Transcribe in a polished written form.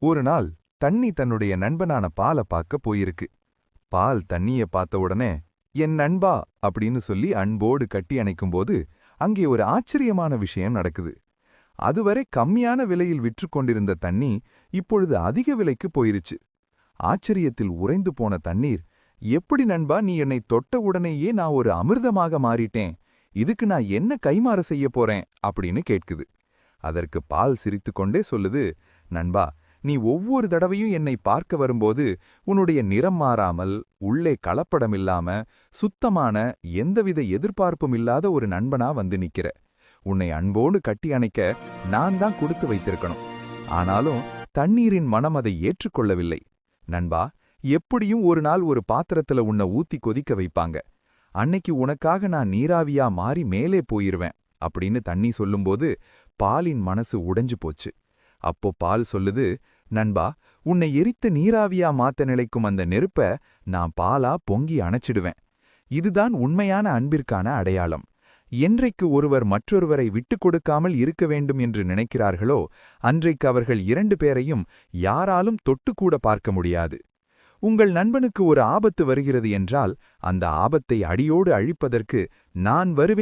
ஒரு நாள் தண்ணி தன்னுடைய நண்பனான பாலை பார்க்க போயிருக்கு. பால் தண்ணிய பார்த்த உடனே என் நண்பா அப்படின்னு சொல்லி அன்போடு கட்டி அணைக்கும்போது அங்கே ஒரு ஆச்சரியமான விஷயம் நடக்குது. அதுவரை கம்மியான விலையில் விற்று கொண்டிருந்த தண்ணி இப்பொழுது அதிக விலைக்கு போயிருச்சு. ஆச்சரியத்தில் உறைந்து போன தண்ணீர், எப்படி நண்பா நீ என்னை தொட்ட உடனேயே நான் ஒரு அமிர்தமாக மாறிட்டேன், இதுக்கு நான் என்ன கைமாறு செய்ய போறேன் அப்படின்னு கேட்குது. அதற்கு பால் சிரித்துக்கொண்டே சொல்லுது, நண்பா, நீ ஒவ்வொரு தடவையும் என்னை பார்க்க வரும்போது உன்னுடைய நிறம் மாறாமல், உள்ளே கலப்படமில்லாம, சுத்தமான, எந்தவித எதிர்பார்ப்பும் இல்லாத ஒரு நண்பனா வந்து நிக்கிற. உன்னை அன்போடு கட்டி அணைக்க நான் தான் கொடுத்து வைத்திருக்கணும். ஆனாலும் தண்ணீரின் மனம் அதை ஏற்றுக்கொள்ளவில்லை. நண்பா, எப்படியும் ஒரு நாள் ஒரு பாத்திரத்துல உன்னை ஊத்தி கொதிக்க வைப்பாங்க. அன்னைக்கு உனக்காக நான் நீராவியா மாறி மேலே போயிருவேன் அப்படின்னு தண்ணி சொல்லும்போது பாலின் மனசு உடைஞ்சு போச்சு. அப்போ பால் சொல்லுது, நண்பா, உன்னை எரித்த நீராவியா மாத்த நிலைக்கும் அந்த நெருப்ப நான் பாலா பொங்கி அணைச்சிடுவேன். இதுதான் உண்மையான அன்பிற்கான அடையாளம். என்றைக்கு ஒருவர் மற்றொருவரை விட்டுக் கொடுக்காமல் இருக்க வேண்டும் என்று நினைக்கிறார்களோ அன்றைக்கு அவர்கள் இரண்டு பேரையும் யாராலும் தொட்டுக்கூட பார்க்க முடியாது. உங்கள் நண்பனுக்கு ஒரு ஆபத்து வருகிறது என்றால் அந்த ஆபத்தை அடியோடு அழிப்பதற்கு நான் வருவேன்.